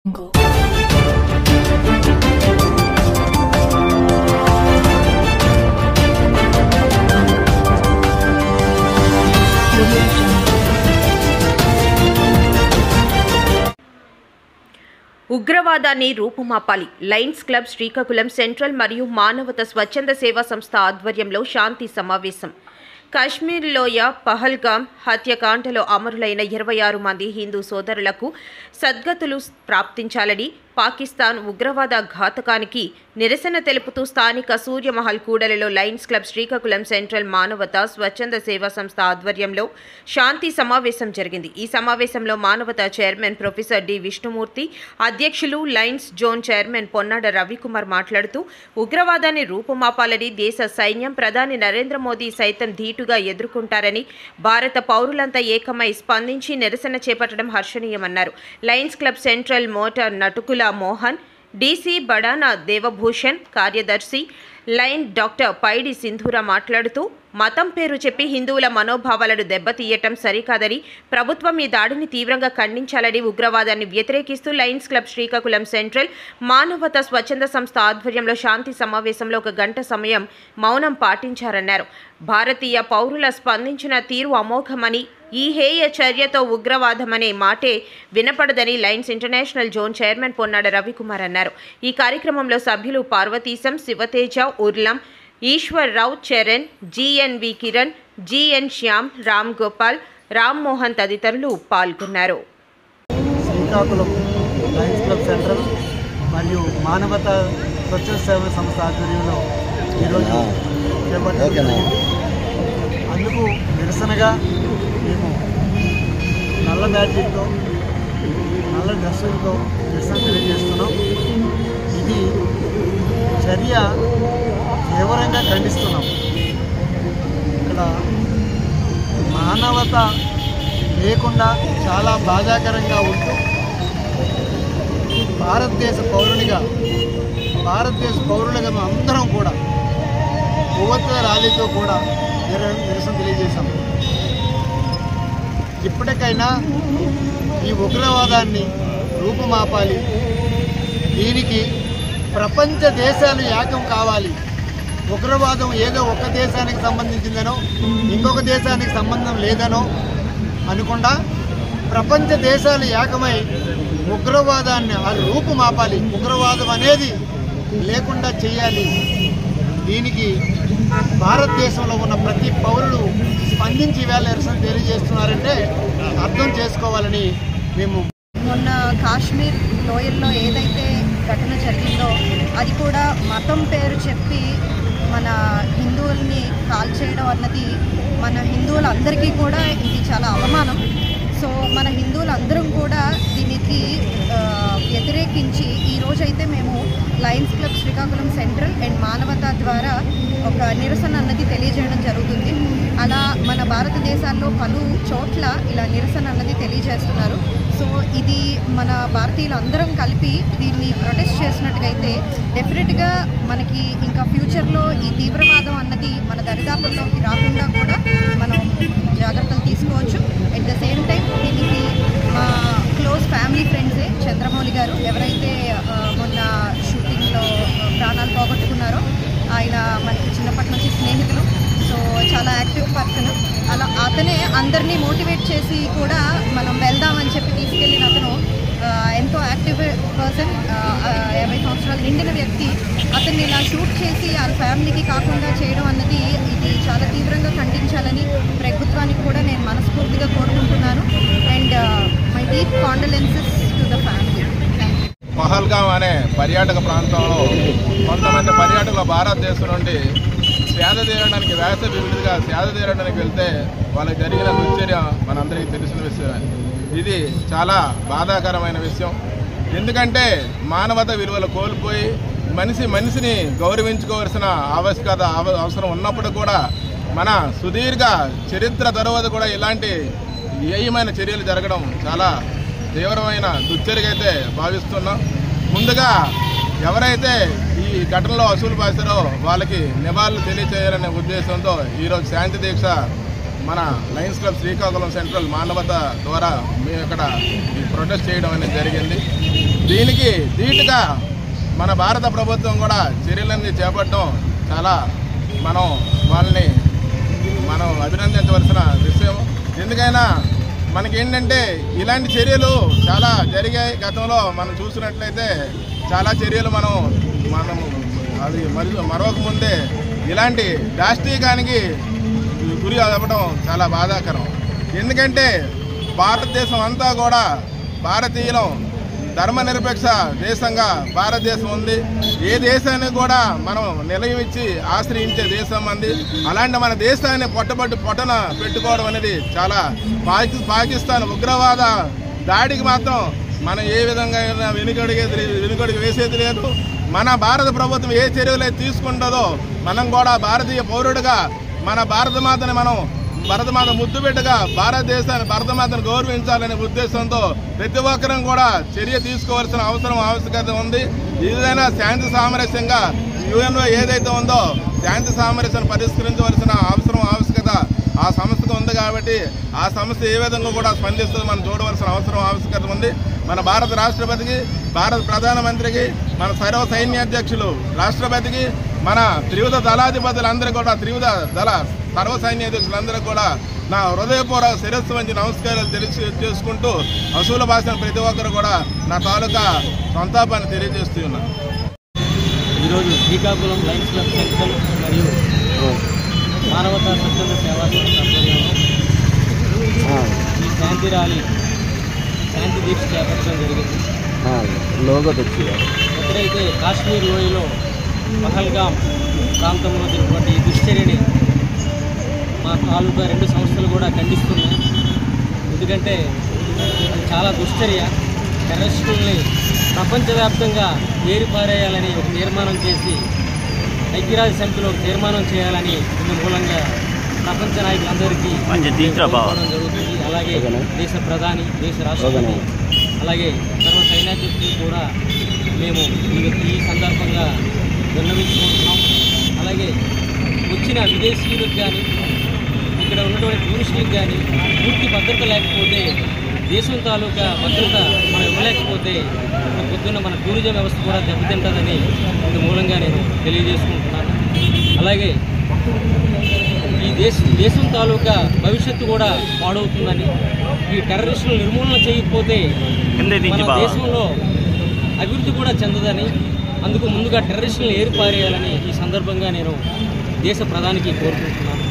ఉగ్రవాదాన్ని రూపుమాపాలి. Lions club Srikakulam central మరియు మానవత స్వచ్ఛంద సేవా సంస్థ ఆధ్వర్యంలో శాంతి సమావేశం. కాశ్మీర్ లోయ పహల్గాం హత్యకాండలో అమరులైన 26 మంది హిందూ సోదరులకు సద్గతులు ప్రాప్తించాలని పాకిస్తాన్ ఉగ్రవాద ఘాతకానికి నిరసన తెలుపుతూ స్థానిక సూర్యమహల్ కూడలిలో లయన్స్ క్లబ్ శ్రీకాకుళం సెంట్రల్ మానవత స్వచ్ఛంద సేవా సంస్థ ఆధ్వర్యంలో శాంతి సమావేశం జరిగింది. ఈ సమావేశంలో మానవత చైర్మన్ ప్రొఫెసర్ డి విష్ణుమూర్తి, అధ్యక్షులు Lions zone chairman Ponnada Ravikumar మాట్లాడుతూ ఉగ్రవాదాన్ని రూపుమాపాలని దేశ సైన్యం ప్రధాని నరేంద్ర మోదీ సైతం ధీటుగా ఎదుర్కొంటారని, భారత పౌరులంతా ఏకమై స్పందించి నిరసన చేపట్టడం హర్షణీయమన్నారు. Lions club central motor Natukula Mohan, DC Badana Devabhushan, కార్యదర్శి లైన్ డాక్టర్ పైడి సింధూర మాట్లాడుతూ మతం పేరు చెప్పి హిందువుల మనోభావాలను దెబ్బతీయటం సరికాదని, ప్రభుత్వం ఈ దాడిని తీవ్రంగా ఖండించాలని, ఉగ్రవాదాన్ని వ్యతిరేకిస్తూ లయన్స్ క్లబ్ శ్రీకాకుళం సెంట్రల్ మానవత స్వచ్ఛంద సంస్థ ఆధ్వర్యంలో శాంతి సమావేశంలో 1 గంట సమయం మౌనం పాటించారన్నారు. భారతీయ పౌరుల స్పందించిన తీరు అమోఘమని, ఈ హేయ చర్యతో ఉగ్రవాదమనే మాటే వినపడదని lions international zone chairman Ponnada Ravikumar అన్నారు. ఈ కార్యక్రమంలో సభ్యులు పార్వతీశం, శివతేజ, ఉర్లం, ఈశ్వర్రావు, చరణ్, జిఎన్వి కిరణ్, జిఎన్ శ్యామ్, రామ్ గోపాల్, రామ్ మోహన్ తదితరులు పాల్గొన్నారు. శ్రీకాకుళం లయన్స్ క్లబ్ సెంట్రల్ మరియు మానవత స్వచ్ఛంద సేవా సంస్థ ఆధ్వర్యంలో ఈరోజు చేపట్టింది. అందుకు నిరసనగా మేము నల్ల బ్యాడ్జీలతో, నల్ల డ్రెస్సులతో నిరసన తెలియజేస్తున్నాం. ఇది చర్య తీవ్రంగా ఖండిస్తున్నాం. ఇక్కడ మానవత లేకుండా చాలా బాధాకరంగా ఉంటూ భారతదేశ పౌరులుగా అందరం కూడా కొవ్వొత్తుల ర్యాలీతో కూడా నిరసన తెలియజేశాం. ఇప్పటికైనా ఈ ఉగ్రవాదాన్ని రూపుమాపాలి. దీనికి ప్రపంచ దేశాలు ఏకం కావాలి. ఉగ్రవాదం ఏదో ఒక దేశానికి సంబంధించిందనో ఇంకొక దేశానికి సంబంధం లేదనో అనుకుండా ప్రపంచ దేశాలు ఏకమై ఉగ్రవాదాన్ని రూపుమాపాలి. ఉగ్రవాదం అనేది లేకుండా చేయాలి. దీనికి భారతదేశంలో ఉన్న ప్రతి పౌరులు స్పందించి వేళ నిరసన తెలియజేస్తున్నారంటే అర్థం చేసుకోవాలని మేము మొన్న కాశ్మీర్ లోయల్లో ఏదైతే ఘటన జరిగిందో అది కూడా మతం పేరు చెప్పి మన హిందువుల్ని కాల్చేయడం అన్నది మన హిందువులందరికీ కూడా ఇది చాలా అవమానం. సో మన హిందువులందరం కూడా దీనికి వ్యతిరేకించి ఈరోజైతే మేము Lions club Srikakulam central and మానవత ద్వారా ఒక నిరసన అన్నది తెలియజేయడం జరుగుతుంది. అలా మన భారతదేశాల్లో పలు చోట్ల ఇలా నిరసన అన్నది తెలియజేస్తున్నారు. సో ఇది మన భారతీయులందరం కలిపి దీన్ని ప్రొటెస్ట్ చేసినట్టుగైతే డెఫినెట్గా మనకి ఇంకా ఫ్యూచర్లో ఈ తీవ్రవాదం అన్నది మన దరిదాపుల్లోకి రాకుండా కూడా మనం జాగ్రత్తలు తీసుకోవచ్చు. అట్ ద సేమ్ టైం దీనికి మా క్లోజ్ ఫ్యామిలీ ఫ్రెండ్సే చంద్రమౌళి గారు ఎవరైతే మొన్న షూటింగ్లో ప్రాణాలు పోగొట్టుకున్నారో ఆయన మనకి చిన్నప్పటి నుంచి స్నేహితులు. సో చాలా యాక్టివ్ పర్సన్. అలా అతనే అందరినీ మోటివేట్ చేసి కూడా మనం వెళ్దామని చెప్పి తీసుకెళ్ళిన అతను ఎంతో యాక్టివ్ పర్సన్, 50 సంవత్సరాలు నిండిన వ్యక్తి. అతన్ని ఇలా షూట్ చేసి వాళ్ళ ఫ్యామిలీకి కాకుండా చేయడం అన్నది ఇది చాలా తీవ్రంగా ఖండించాలని ప్రభుత్వానికి కూడా నేను మనస్ఫూర్తిగా కోరుకుంటున్నాను. And my deep condolences to the family. Pahalgam అనే పర్యాటక ప్రాంతంలో కొంతమంది పర్యాటకులు భారతదేశం నుండి సేద తీరడానికి వేసవి విడిగా సేద తీరడానికి వెళ్తే వాళ్ళకి జరిగిన దుశ్చర్య మనందరికీ తెలిసిన విషయమే. ఇది చాలా బాధాకరమైన విషయం. ఎందుకంటే మానవత విలువలు కోల్పోయి మనిషిని గౌరవించుకోవాల్సిన అవసరం ఉన్నప్పుడు కూడా మన సుదీర్ఘ చరిత్ర తర్వాత కూడా ఇలాంటి ఏయమైన చర్యలు జరగడం చాలా తీవ్రమైన దుశ్చర్యగా అయితే భావిస్తున్నాం. ముందుగా ఎవరైతే ఈ ఘటనలో అసూలు బాసారో వాళ్ళకి నివాళులు తెలియచేయాలనే ఉద్దేశంతో ఈరోజు శాంతి దీక్ష మన లయన్స్ క్లబ్ శ్రీకాకుళం సెంట్రల్ మానవత ద్వారా మేము ఇక్కడ ఈ ప్రొటెస్ట్ చేయడం అనేది జరిగింది. దీనికి ధీటుగా మన భారత ప్రభుత్వం కూడా చర్యలన్నీ చేపట్టడం చాలా వాళ్ళని మనం అభినందించవలసిన విషయం. ఎందుకైనా మనకేంటంటే ఇలాంటి చర్యలు చాలా జరిగాయి. గతంలో మనం చూసినట్లయితే చాలా చర్యలు మనం అది మరొక ముందే ఇలాంటి దాష్టీకానికి గురి అవ్వడం చాలా బాధాకరం. ఎందుకంటే భారతదేశం అంతా కూడా భారతీయులం, ధర్మనిరపేక్ష దేశంగా భారతదేశం ఉంది. ఏ దేశాన్ని కూడా మనం నిలయం ఇచ్చి ఆశ్రయించే దేశం అంది. అలాంటి మన దేశాన్ని పొట్టన పెట్టుకోవడం అనేది చాలా పాకిస్తాన్ ఉగ్రవాద దాడికి మాత్రం మనం ఏ విధంగా వెనుకడుగు వేసేది లేదు. మన భారత ప్రభుత్వం ఏ చర్యలు తీసుకుంటుందో మనం కూడా భారతీయ పౌరుడిగా మన భారతమాత ముద్దు బిడ్డగా భారతమాతను గౌరవించాలనే ఉద్దేశంతో ప్రతి ఒక్కరం కూడా చర్య తీసుకోవాల్సిన ఆవశ్యకత ఉంది. ఏదైనా శాంతి సామరస్యంగా యుఎన్ఓ ఏదైతే ఉందో శాంతి సామరస్యాన్ని పరిష్కరించవలసిన ఆవశ్యకత ఆ సంస్థకు ఉంది. కాబట్టి ఆ సంస్థ ఏ విధంగా కూడా స్పందిస్తుందో మనం చూడవలసిన ఆవశ్యకత ఉంది. మన భారత రాష్ట్రపతికి, భారత ప్రధానమంత్రికి, మన సర్వ సైన్యాధ్యక్షులు రాష్ట్రపతికి, మన త్రివిధ దళాధిపతులందరికీ కూడా సర్వ సైన్యాధ్యక్షులందరికీ కూడా నా హృదయపూర్వక శిరస్సు వంచి నమస్కారాలు తెలియజేసుకుంటూ అసూల భాషను ప్రతి ఒక్కరు కూడా నా తాలూకా సంతాపాన్ని తెలియజేస్తూ ఉన్నాను. ఈరోజు శ్రీకాకుళం లయన్స్ క్లబ్ సెంట్రల్ మరియు మానవతా స్వచ్ఛంద సేవా సంస్థ ఆధ్వర్యంలో ఈ శాంతి ర్యాలీ శాంతి దీక్ష చేపట్టడం జరిగింది. ఎక్కడైతే కాశ్మీర్ లోయలో పహల్గామ్ ప్రాంతంలో జరిగినటువంటి ఈ దుశ్చర్యని మా తాలూకా 2 సంస్థలు కూడా ఖండిస్తున్నాయి. ఎందుకంటే చాలా దుశ్చర్య. టెర్రరిస్టుల్ని ప్రపంచవ్యాప్తంగా ఏరిపారేయాలని ఒక తీర్మానం చేసి ఐక్యరాజ్య సమితిలో ఒక తీర్మానం చేయాలని ఇందు మూలంగా ప్రపంచ నాయకులందరికీ జరుగుతుంది. అలాగే దేశ ప్రధాని, దేశ రాష్ట్రపతి, అలాగే సర్వ సైన్యాధ్యక్షులు కూడా మేము ఈ సందర్భంగా విన్నవించుకుంటున్నాం. అలాగే వచ్చిన విదేశీయులకు కానీ ఇక్కడ ఉన్నటువంటి టూరిస్టులకు కానీ పూర్తి భద్రత లేకపోతే, దేశం తాలూకా భద్రత మనం ఇవ్వలేకపోతే పొద్దున్న మన టూరిజం వ్యవస్థ కూడా దెబ్బతింటుందని ఇందు మూలంగా నేను తెలియజేసుకుంటున్నాను. అలాగే ఈ దేశం తాలూకా భవిష్యత్తు కూడా పాడవుతుందని, ఈ టెర్రరిస్టులు నిర్మూలన చేయకపోతే మన దేశంలో అభివృద్ధి కూడా చెందదని, అందుకు ముందుగా టెర్రరిస్టులను ఏరిపారేయాలని ఈ సందర్భంగా నేను దేశ ప్రధానికి కోరుకుంటున్నాను.